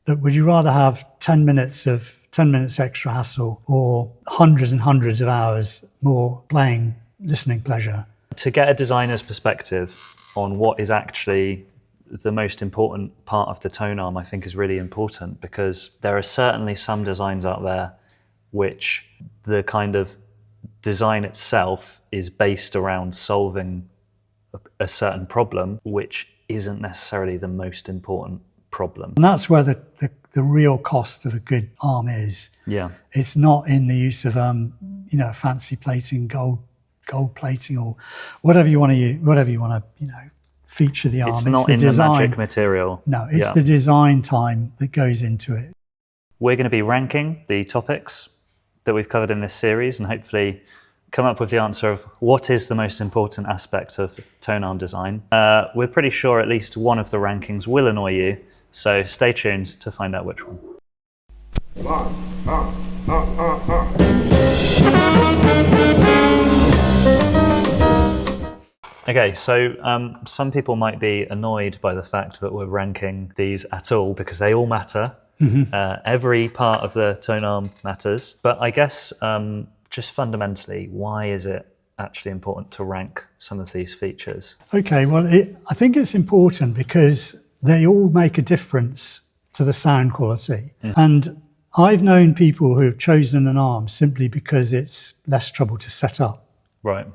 Look, would you rather have 10 minutes extra hassle or hundreds and hundreds of hours more playing, listening pleasure? To get a designer's perspective on what is actually the most important part of the tone arm, I think is really important, because there are certainly some designs out there which the kind of design itself is based around solving a certain problem, which isn't necessarily the most important problem. And that's where the real cost of a good arm is. Yeah. It's not in the use of fancy plating, gold plating, or whatever you want to use, whatever you want to feature the arm. It's not in the magic material. No, it's the design time that goes into it. We're going to be ranking the topics that we've covered in this series and hopefully come up with the answer of what is the most important aspect of tone arm design. We're pretty sure at least one of the rankings will annoy you, so stay tuned to find out which one. Okay, so some people might be annoyed by the fact that we're ranking these at all because they all matter. Every part of the tone arm matters, but I guess just fundamentally, why is it actually important to rank some of these features? Okay, well, I think it's important because they all make a difference to the sound quality. And I've known people who have chosen an arm simply because it's less trouble to set up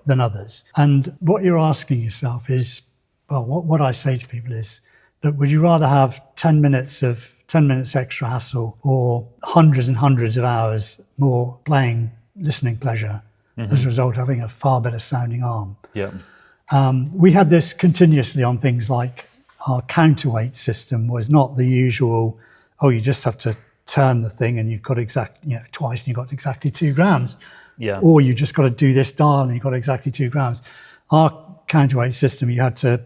than others. And what you're asking yourself is, well, what I say to people is, look, would you rather have 10 minutes extra hassle or hundreds and hundreds of hours more playing, listening pleasure as a result of having a far better sounding arm? Yeah. We had this continuously on things like our counterweight system was not the usual, oh, you just have to turn the thing and you've got twice and you've got exactly 2 grams. Yeah. Or you just got to do this dial and you've got exactly 2 grams. Our counterweight system, you had to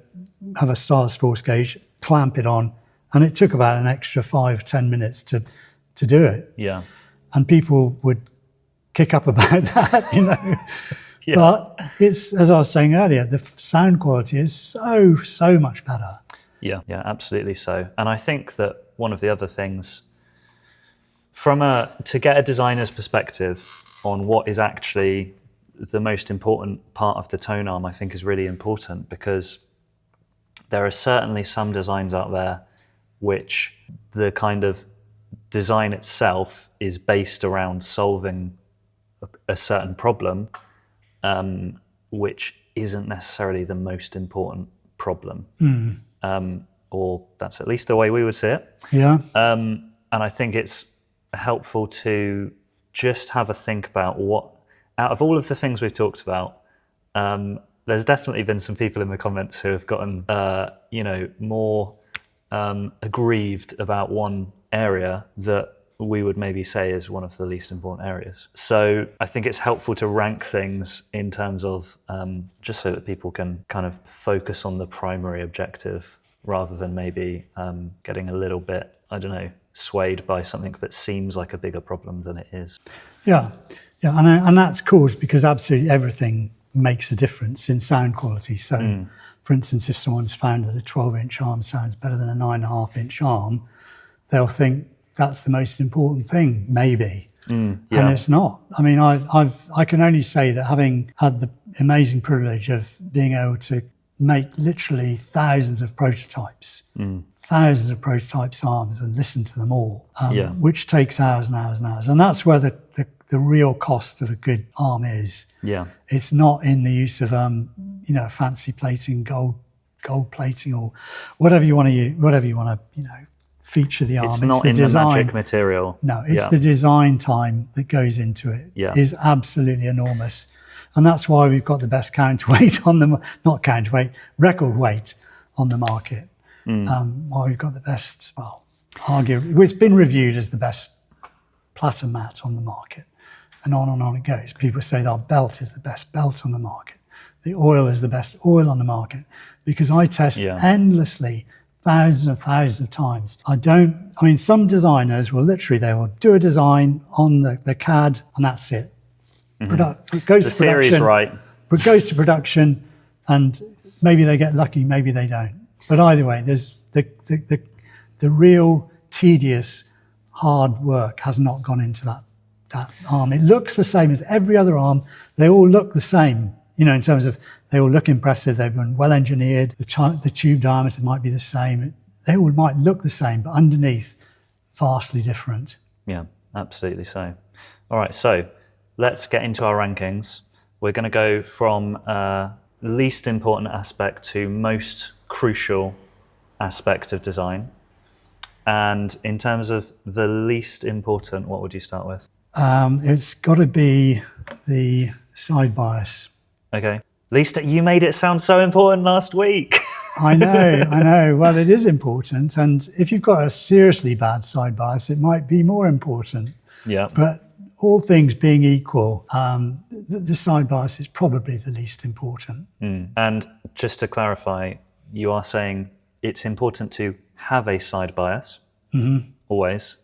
have a stars force gauge, clamp it on, and it took about an extra 5-10 minutes to do it. Yeah. And people would kick up about that, Yeah. But it's, as I was saying earlier, the sound quality is so much better. Yeah, absolutely so. And I think that one of the other things, to get a designer's perspective on what is actually the most important part of the tone arm, I think is really important, because there are certainly some designs out there which the kind of design itself is based around solving a certain problem, which isn't necessarily the most important problem. Or that's at least the way we would see it. Yeah. And I think it's helpful to just have a think about what, out of all of the things we've talked about, there's definitely been some people in the comments who have gotten, more aggrieved about one area that we would maybe say is one of the least important areas. So I think it's helpful to rank things in terms of just so that people can kind of focus on the primary objective rather than maybe getting a little bit, swayed by something that seems like a bigger problem than it is. Yeah, and that's caused because absolutely everything makes a difference in sound quality. So, for instance, if someone's found that a 12-inch arm sounds better than a 9.5-inch arm, they'll think that's the most important thing, maybe. And it's not. I mean, I can only say that having had the amazing privilege of being able to make literally thousands of prototypes arms and listen to them all, which takes hours and hours and hours. And that's where the real cost of a good arm is. Yeah. It's not in the use of fancy plating, gold plating, or whatever you want to use, whatever you want to feature the arm. It's not in the magic material. No, it's the design time that goes into it is absolutely enormous. And that's why we've got the best record weight on the market. Why we've got the best, it's been reviewed as the best platter mat on the market, and on it goes. People say that our belt is the best belt on the market. The oil is the best oil on the market, because I test endlessly, thousands and thousands of times. Some designers will do a design on the CAD and that's it. It goes to theory is right. It goes to production and maybe they get lucky, maybe they don't. But either way, there's the real tedious, hard work has not gone into that arm. It looks the same as every other arm. They all look the same, in terms of they all look impressive. They've been well engineered. The tube diameter might be the same. They all might look the same, but underneath, vastly different. Yeah, absolutely so. All right, so let's get into our rankings. We're going to go from least important aspect to most crucial aspect of design. And in terms of the least important, what would you start with? It's got to be the side bias. Okay. You made it sound so important last week. I know. Well, it is important. And if you've got a seriously bad side bias, it might be more important. Yeah. But all things being equal, the side bias is probably the least important. And just to clarify, you are saying it's important to have a side bias, always.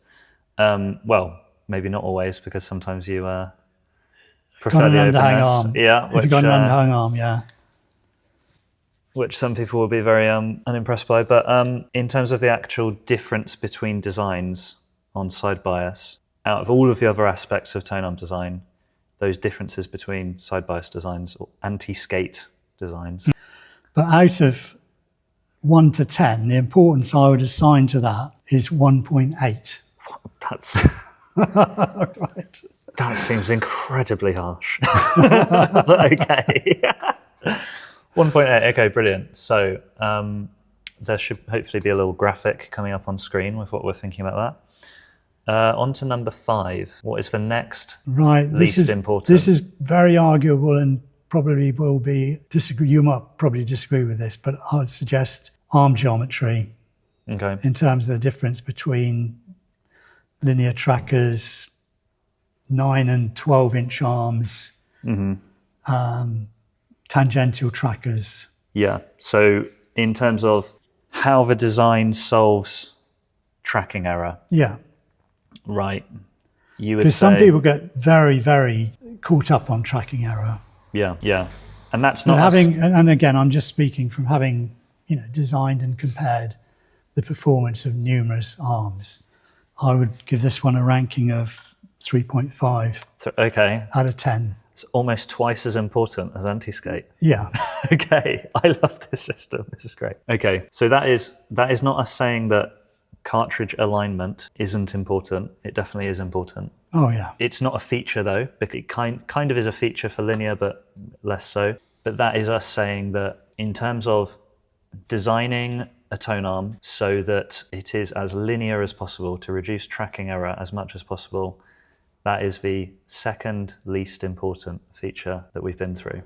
Well, maybe not always, because sometimes you prefer the openness. Arm. Yeah, if you've got an underhung arm, yeah. Which some people will be very unimpressed by. But in terms of the actual difference between designs on side bias, out of all of the other aspects of Tonearm design, those differences between side bias designs or anti-skate designs. But out of 1 to 10, the importance I would assign to that is 1.8. That's Right. That seems incredibly harsh. But okay. 1.8, okay, brilliant. So there should hopefully be a little graphic coming up on screen with what we're thinking about that. On to number 5. What is the next least important? This is very arguable and probably will be disagree. You might probably disagree with this, but I would suggest arm geometry. Okay. In terms of the difference between linear trackers, 9 and 12-inch arms, tangential trackers. Yeah. So in terms of how the design solves tracking error. Yeah. Right. You would say... Because some people get very, very caught up on tracking error. Yeah, yeah. And that's not... And again, I'm just speaking from having, designed and compared the performance of numerous arms. I would give this one a ranking of 3.5 out of 10. It's almost twice as important as anti-skate. Yeah. Okay, I love this system. This is great. Okay, so that is not us saying that cartridge alignment isn't important. It definitely is important. Oh yeah. It's not a feature though, because it kind of is a feature for linear, but less so. But that is us saying that in terms of designing a Tonearm so that it is as linear as possible to reduce tracking error as much as possible, that is the second least important feature that we've been through.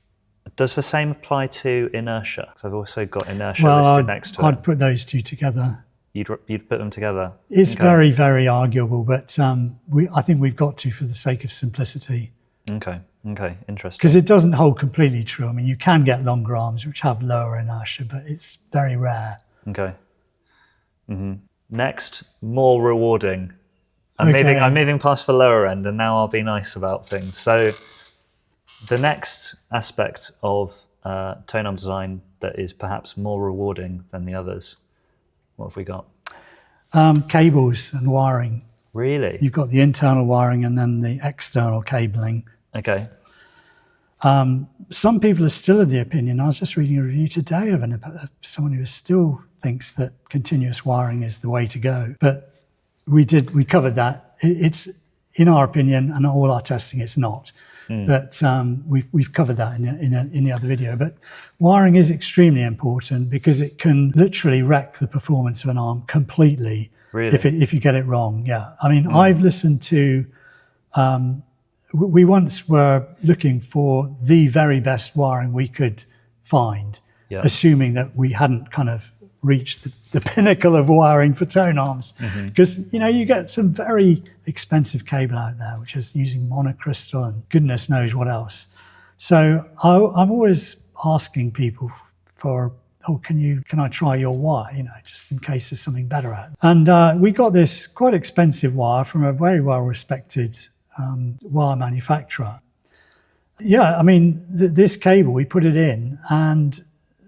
Does the same apply to inertia? Because I've also got inertia listed next to it. I'd put those two together. You'd put them together? It's very, very arguable, but I think we've got to for the sake of simplicity. Okay, interesting. Because it doesn't hold completely true. I mean, you can get longer arms which have lower inertia, but it's very rare. Okay. Next, more rewarding. I'm moving past the lower end, and now I'll be nice about things. So the next aspect of Tonearm design that is perhaps more rewarding than the others, what have we got? Cables and wiring. Really? You've got the internal wiring and then the external cabling. Okay. Some people are still of the opinion, I was just reading a review today of someone who still thinks that continuous wiring is the way to go. But we covered that. It's, in our opinion, and all our testing, it's not. But we've covered that in the other video. But wiring is extremely important because it can literally wreck the performance of an arm completely. Really? If you get it wrong. Yeah. I mean, I've listened to. We once were looking for the very best wiring we could find, assuming that we hadn't kind of reached the pinnacle of wiring for Tonearms. Because, you get some very expensive cable out there, which is using monocrystal and goodness knows what else. So I'm always asking people for, can I try your wire, just in case there's something better out. And we got this quite expensive wire from a very well-respected wire manufacturer. Yeah, I mean, this cable, we put it in and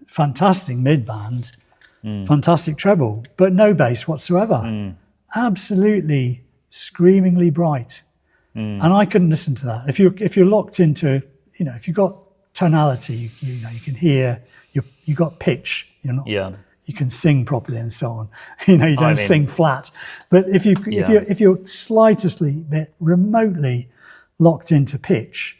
fantastic midband, fantastic treble, but no bass whatsoever. absolutely screamingly bright. And I couldn't listen to that. If you're locked into, if you've got tonality, you can hear, you got pitch, you can sing properly and so on. You don't sing flat. But if you're slightly bit remotely locked into pitch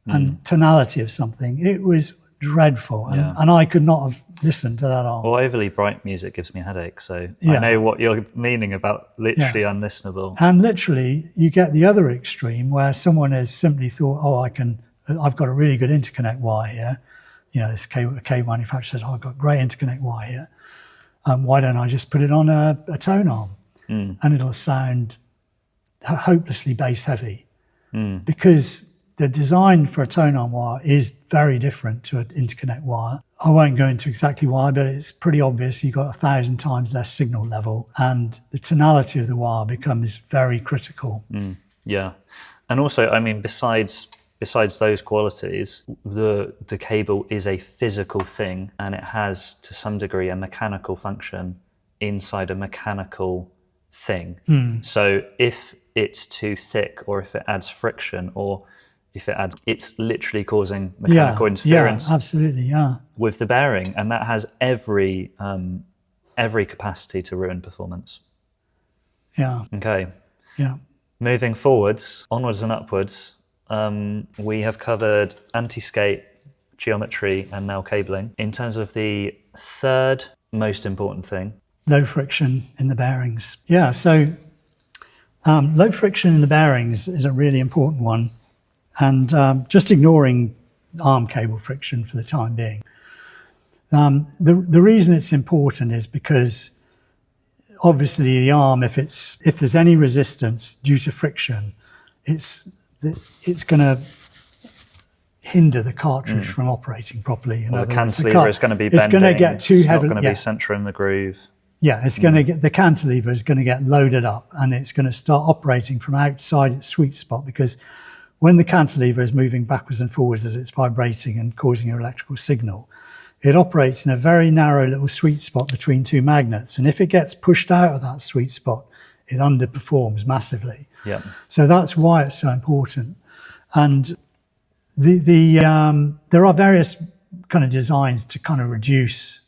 and tonality of something, it was dreadful. And I could not have listened to that arm. Well, overly bright music gives me a headache, so I know what you're meaning about literally unlistenable. And literally, you get the other extreme where someone has simply thought, I've got a really good interconnect wire here. This cable manufacturer says, I've got great interconnect wire here. Why don't I just put it on a tone arm? And it'll sound hopelessly bass heavy. Because the design for a tone arm wire is very different to an interconnect wire. I won't go into exactly why, but it's pretty obvious. You've got 1,000 times less signal level, and the tonality of the wire becomes very critical. Yeah. And also, besides those qualities, the cable is a physical thing, and it has, to some degree, a mechanical function inside a mechanical thing. So if it's too thick, or if it adds friction, or if it's literally causing mechanical interference. Yeah, absolutely, with the bearing, and that has every capacity to ruin performance. Yeah. Okay. Yeah. Moving forwards, onwards and upwards, we have covered anti-skate, geometry, and now cabling. In terms of the third most important thing, low friction in the bearings. Yeah. So low friction in the bearings is a really important one. And just ignoring arm cable friction for the time being. The reason it's important is because obviously the arm, if there's any resistance due to friction, it's going to hinder the cartridge from operating properly. The cantilever is going to be bending. It's going to get too heavy. It's not going to be centering the groove. Yeah, it's going to get, the cantilever is going to get loaded up, and it's going to start operating from outside its sweet spot, because when the cantilever is moving backwards and forwards as it's vibrating and causing an electrical signal, it operates in a very narrow little sweet spot between two magnets. And if it gets pushed out of that sweet spot, it underperforms massively. Yeah. So that's why it's so important. And there are various kind of designs to kind of reduce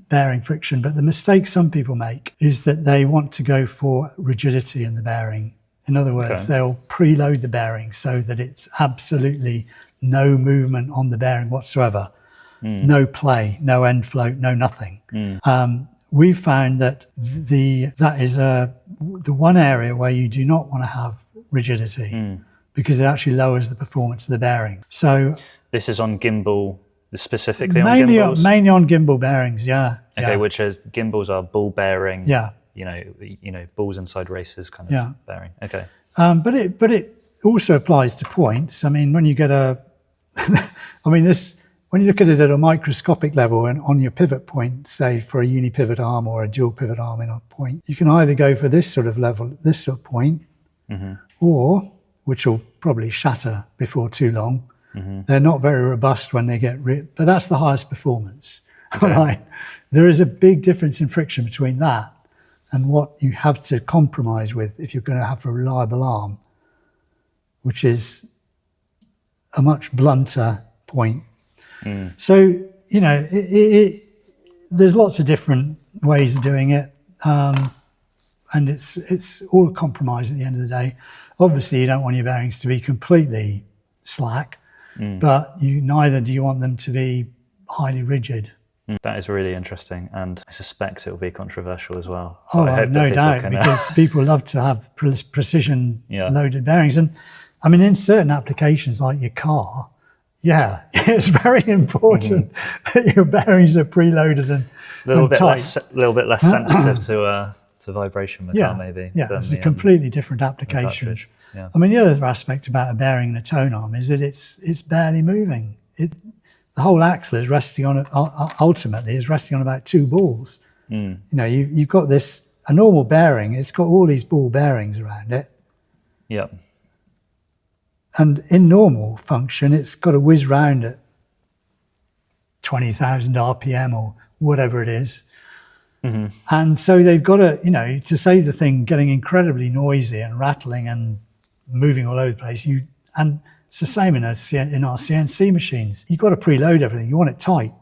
bearing friction, but the mistake some people make is that they want to go for rigidity in the bearing. In other words, they'll preload the bearing so that it's absolutely no movement on the bearing whatsoever. No play, no end float, no nothing. We've found that that is the one area where you do not want to have rigidity, because it actually lowers the performance of the bearing. So this is on gimbal, specifically mainly on gimbals? Mainly on gimbal bearings, yeah. Okay, which is, gimbals are ball bearing. Yeah. Balls inside races kind of bearing. Okay. But it also applies to points. When you get when you look at it at a microscopic level and on your pivot point, say for a uni-pivot arm or a dual pivot arm in a point, you can either go for this sort of level, this sort of point, or, which will probably shatter before too long. They're not very robust when they get but that's the highest performance. Okay. Right? There is a big difference in friction between that and what you have to compromise with if you're going to have a reliable arm, which is a much blunter point. So, there's lots of different ways of doing it, and it's all a compromise at the end of the day. Obviously, you don't want your bearings to be completely slack, but neither do you want them to be highly rigid. That is really interesting, and I suspect it will be controversial as well. Oh, no doubt, because people love to have precision loaded bearings. And in certain applications like your car, it's very important that your bearings are preloaded and tight. A little bit less sensitive to vibration with that, maybe. Yeah, it's a completely different application. Yeah. The other aspect about a bearing and a tone arm is that it's barely moving. The whole axle is resting on ultimately is resting on about two balls. You've got a normal bearing. It's got all these ball bearings around it. Yeah. And in normal function, it's got to whiz round at 20,000 RPM or whatever it is. And so they've got to, to save the thing getting incredibly noisy and rattling and moving all over the place. And it's the same in our CNC machines. You've got to preload everything. You want it tight,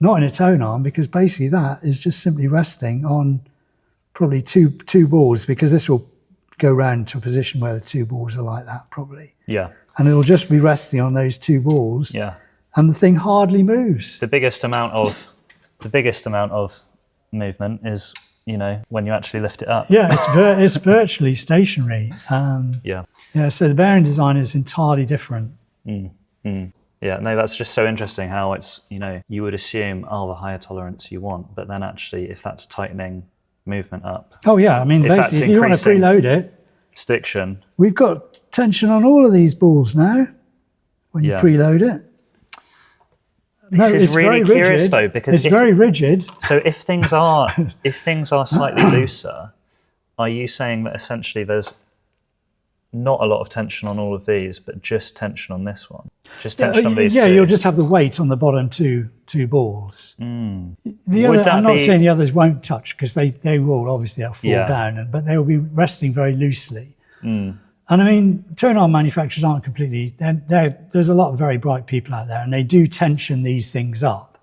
not in a tone arm, because basically that is just simply resting on probably two balls, because this will go round to a position where the two balls are like that probably. Yeah. And it'll just be resting on those two balls. Yeah. And the thing hardly moves. The biggest amount of movement is, when you actually lift it up. Yeah, it's virtually stationary. Yeah. Yeah, so the bearing design is entirely different. Yeah, no, that's just so interesting how it's, you would assume, the higher tolerance you want, but then actually if that's tightening movement up. Oh yeah, I mean, basically if you want to preload it, stiction. We've got tension on all of these balls now when you preload it. This is really curious though, because it's very rigid. So if things are slightly looser, are you saying that essentially there's not a lot of tension on all of these, but just tension on this one? Just tension on these two? Yeah, you'll just have the weight on the bottom two balls. The other, I'm not saying the others won't touch, because they will, obviously they'll fall down, but they will be resting very loosely. And I mean, tone arm manufacturers aren't completely, there's a lot of very bright people out there, and they do tension these things up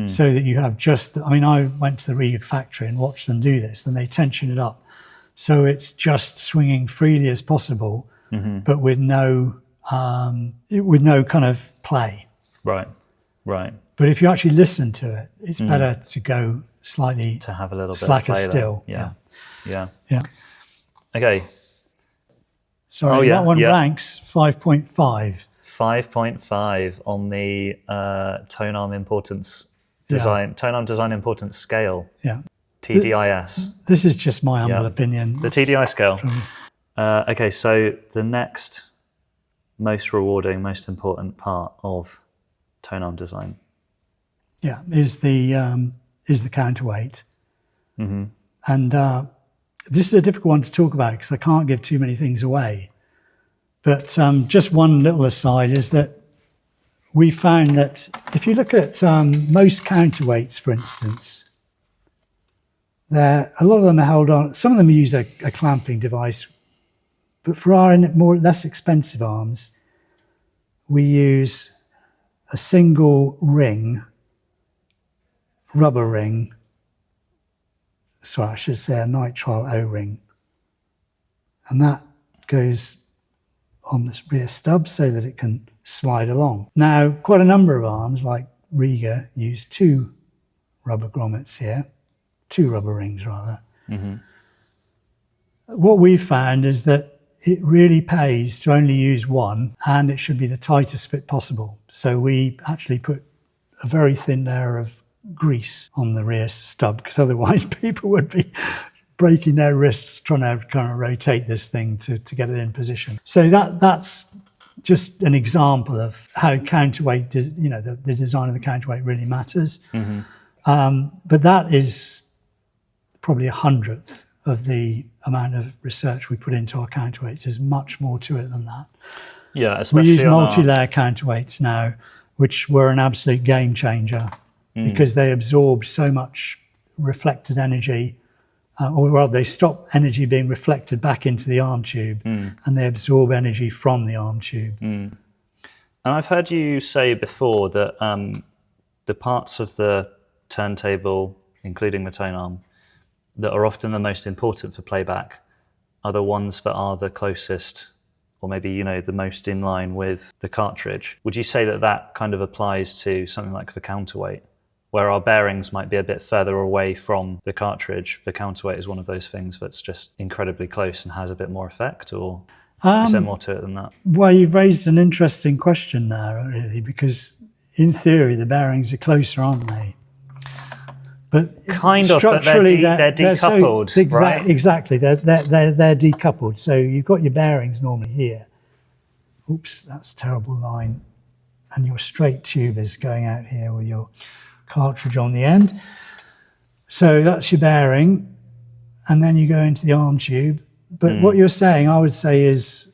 so that you have I went to the Riga factory and watched them do this, and they tension it up so it's just swinging freely as possible, but with no kind of play. Right. But if you actually listen to it, it's better to go slightly, to have a little bit slacker of play still. Yeah. Okay. Sorry, that one ranks 5.5. 5.5 on the tone arm importance design, tone arm design importance scale. Yeah. TDIS. This is just my humble opinion. The TDI scale. Okay, so the next most rewarding, most important part of tone arm design. Yeah, is the counterweight. And this is a difficult one to talk about because I can't give too many things away. But just one little aside is that we found that if you look at most counterweights, for instance, a lot of them are held on, some of them use a clamping device, but for our less expensive arms, we use a single ring, rubber ring, I should say a nitrile O-ring, and that goes on this rear stub so that it can slide along. Now, quite a number of arms, like Riga, use two rubber grommets here, two rubber rings rather. What we've found is that it really pays to only use one, and it should be the tightest fit possible. So we actually put a very thin layer of grease on the rear stub, because otherwise people would be breaking their wrists trying to kind of rotate this thing to get it in position. So that's just an example of how counterweight, the design of the counterweight really matters. But that is probably 1/100th of the amount of research we put into our counterweights. There's much more to it than that. Yeah, especially we use multi-layer counterweights now, which were an absolute game changer because they absorb so much reflected energy, or rather they stop energy being reflected back into the arm tube and they absorb energy from the arm tube. And I've heard you say before that the parts of the turntable, including the tone arm, that are often the most important for playback are the ones that are the closest, or maybe, the most in line with the cartridge. Would you say that kind of applies to something like the counterweight, where our bearings might be a bit further away from the cartridge? The counterweight is one of those things that's just incredibly close and has a bit more effect, or is there more to it than that? Well, you've raised an interesting question there, really, because in theory the bearings are closer, aren't they? But kind of, structurally, but they're decoupled, right? Exactly, they're decoupled. So you've got your bearings normally here. Oops, that's a terrible line. And your straight tube is going out here with your cartridge on the end. So that's your bearing, and then you go into the arm tube. But what you're saying, I would say, is,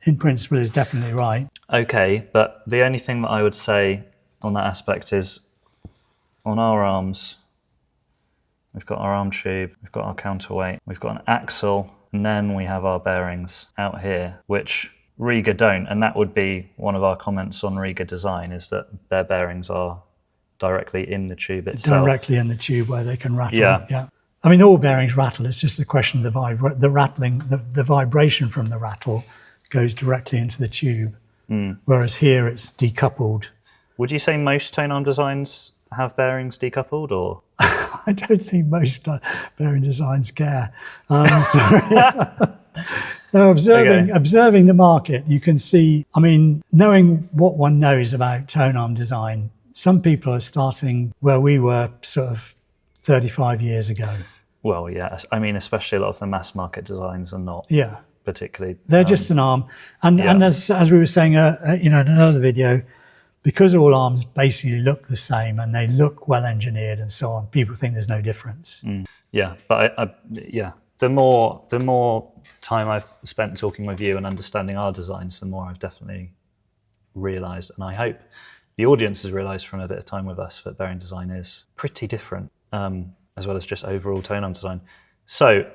in principle, is definitely right. Okay, but the only thing that I would say on that aspect is, on our arms, we've got our arm tube, we've got our counterweight, we've got an axle, and then we have our bearings out here, which Riga don't. And that would be one of our comments on Riga design, is that their bearings are directly in the tube itself. Directly in the tube where they can rattle. Yeah. I mean, all bearings rattle. It's just a question of the rattling, the vibration from the rattle goes directly into the tube. Whereas here it's decoupled. Would you say most Tonearm designs have bearings decoupled, or? I don't think most bearing designs care. No, observing the market, you can see, I mean, knowing what one knows about Tonearm design, some people are starting where we were sort of 35 years ago. Well, yeah. I mean, especially a lot of the mass market designs are not particularly. They're just an arm. And as we were saying, in another video, because all arms basically look the same and they look well engineered and so on, people think there's no difference. Yeah, but the more time I've spent talking with you and understanding our designs, the more I've definitely realised, and I hope the audience has realised from a bit of time with us, that bearing design is pretty different, as well as just overall Tonearm design. So,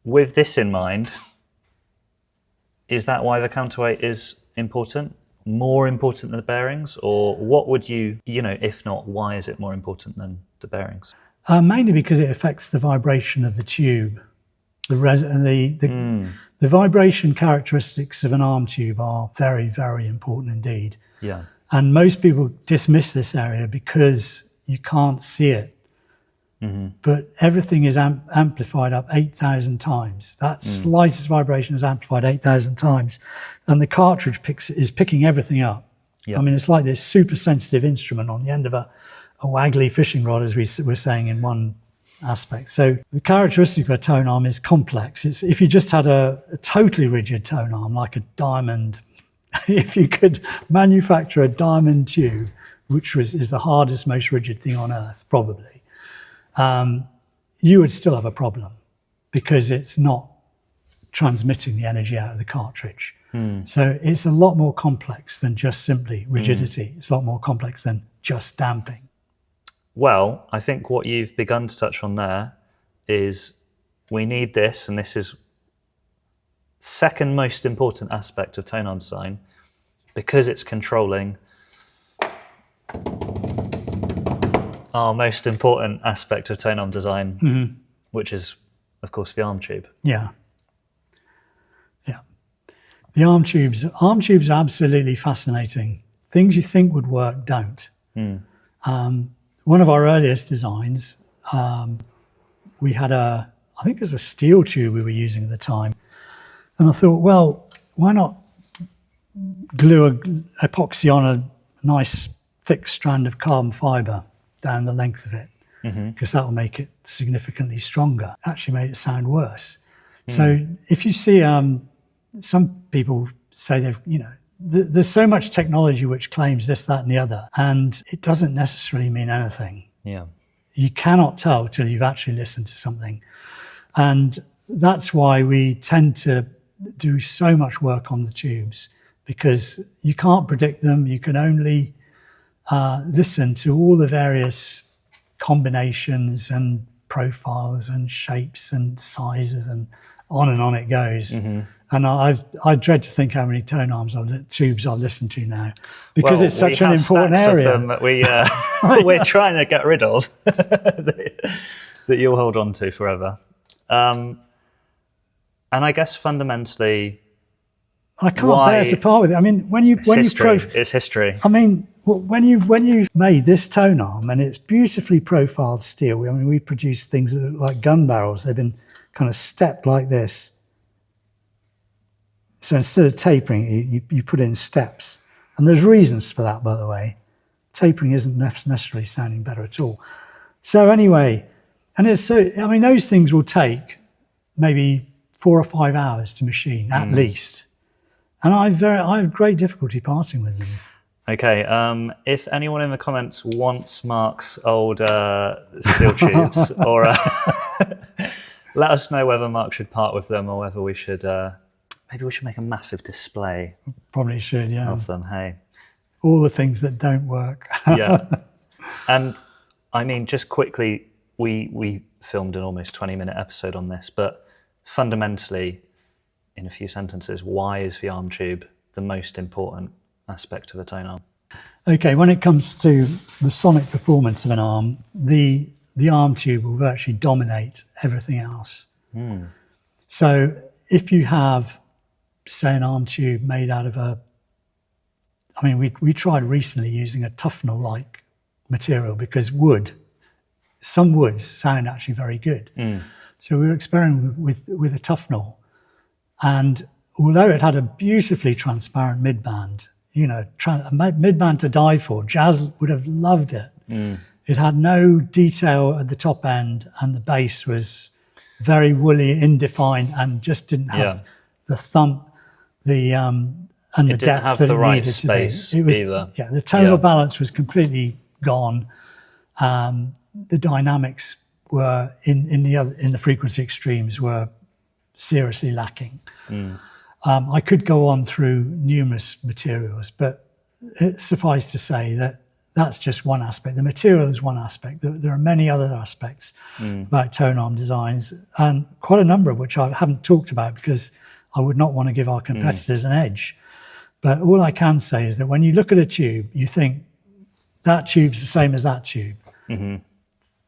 with this in mind, is that why the counterweight is important? More important than the bearings? Or what would you, if not, why is it more important than the bearings? Mainly because it affects the vibration of the tube. The vibration characteristics of an arm tube are very, very important indeed. Yeah. And most people dismiss this area because you can't see it. But everything is amplified up 8,000 times. That slightest vibration is amplified 8,000 times. And the cartridge is picking everything up. Yep. I mean, it's like this super sensitive instrument on the end of a waggly fishing rod, as we were saying in one aspect. So the characteristic of a Tonearm is complex. If you just had a totally rigid Tonearm, like a diamond, if you could manufacture a diamond tube, which is the hardest, most rigid thing on earth, probably, you would still have a problem because it's not transmitting the energy out of the cartridge. So it's a lot more complex than just simply rigidity. It's a lot more complex than just damping. Well, I think what you've begun to touch on there is we need this, and this is second most important aspect of Tonearm design, because it's controlling our most important aspect of Tonearm design, which is, of course, the arm tube. Yeah. The arm tubes are absolutely fascinating. Things you think would work don't. One of our earliest designs, we had I think it was a steel tube we were using at the time. And I thought, well, why not glue an epoxy on a nice thick strand of carbon fibre down the length of it, because that will make it significantly stronger. Actually made it sound worse. So if you see, some people say there's so much technology which claims this, that and the other, and it doesn't necessarily mean anything. Yeah. You cannot tell till you've actually listened to something. And that's why we tend to do so much work on the tubes, because you can't predict them. You can only listen to all the various combinations and profiles and shapes and sizes, and on it goes. And I dread to think how many tubes I've listened to now, because it's such an important area. Of them that we're trying to get rid of, that you'll hold on to forever. And I guess fundamentally, I can't bear to part with it. I mean, it's history. I mean, when you've made this Tonearm, and it's beautifully profiled steel. I mean, we produce things that look like gun barrels. They've been kind of stepped like this. So instead of tapering, you put in steps. And there's reasons for that, by the way. Tapering isn't necessarily sounding better at all. So anyway, those things will take maybe 4 or 5 hours to machine, at least. And I have great difficulty parting with them. Okay, if anyone in the comments wants Mark's old steel tubes, or let us know whether Mark should part with them, or whether we should... maybe we should make a massive display. Probably should, yeah. Of them, hey. All the things that don't work. Yeah. And I mean, just quickly, we filmed an almost 20-minute episode on this, but fundamentally, in a few sentences, why is the arm tube the most important aspect of a tone arm? Okay, when it comes to the sonic performance of an arm, the arm tube will virtually dominate everything else. So if you have, say, an arm tube made out of we tried recently using a Tufnell-like material because some woods sound actually very good. So we were experimenting with a Tufnell, and although it had a beautifully transparent midband, a midband to die for, jazz would have loved it. It had no detail at the top end, and the bass was very woolly, indefined, and just didn't have the thump, and the depth that it needed to be. It was, the tonal balance was completely gone. The dynamics were in the frequency extremes were seriously lacking. I could go on through numerous materials, but it suffice to say that that's just one aspect. The material is one aspect. There are many other aspects about tone arm designs, and quite a number of which I haven't talked about because I would not want to give our competitors an edge. But all I can say is that when you look at a tube, you think that tube's the same as that tube.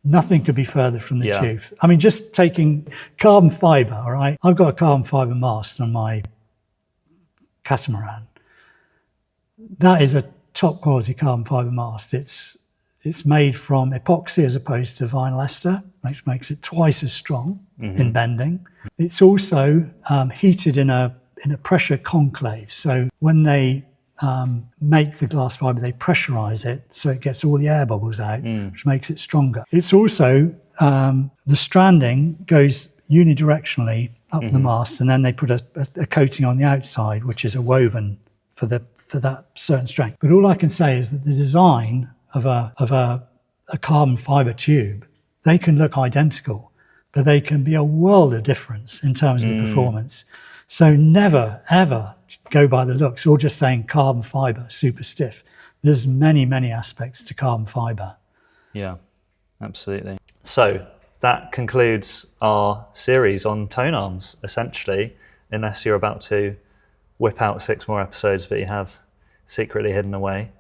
Nothing could be further from the tube. I mean, just taking carbon fiber, all right? I've got a carbon fiber mast on my catamaran. That is a top quality carbon fiber mast. It's made from epoxy as opposed to vinyl ester, which makes it twice as strong in bending. It's also heated in a pressure conclave. So when they make the glass fiber, they pressurize it so it gets all the air bubbles out, which makes it stronger. It's also, the stranding goes unidirectionally up the mast, and then they put a coating on the outside, which is a woven for that certain strength. But all I can say is that the design of a carbon fiber tube, they can look identical, but they can be a world of difference in terms of the performance. So never, ever go by the looks or just saying carbon fiber, super stiff. There's many, many aspects to carbon fiber. Yeah, absolutely. So that concludes our series on tone arms, essentially, unless you're about to whip out 6 more episodes that you have secretly hidden away.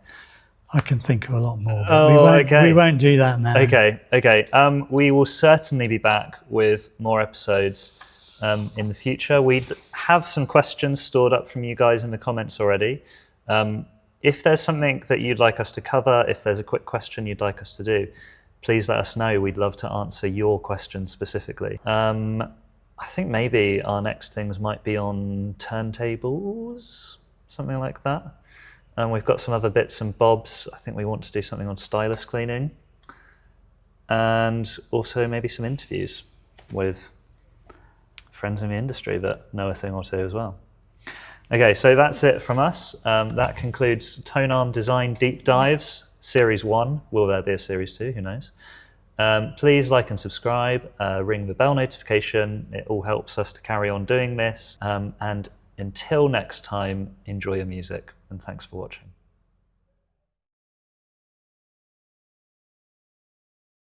I can think of a lot more, but we won't do that now. Okay. We will certainly be back with more episodes in the future. We have some questions stored up from you guys in the comments already. If there's something that you'd like us to cover, if there's a quick question you'd like us to do, please let us know. We'd love to answer your questions specifically. I think maybe our next things might be on turntables, something like that. We've got some other bits and bobs. I think we want to do something on stylus cleaning, and also maybe some interviews with friends in the industry that know a thing or two as well. Okay, so that's it from us. That concludes Tone Arm Design Deep Dives, Series 1. Will there be a Series 2? Who knows? Please like and subscribe, ring the bell notification. It all helps us to carry on doing this. And until next time, enjoy your music, and thanks for watching.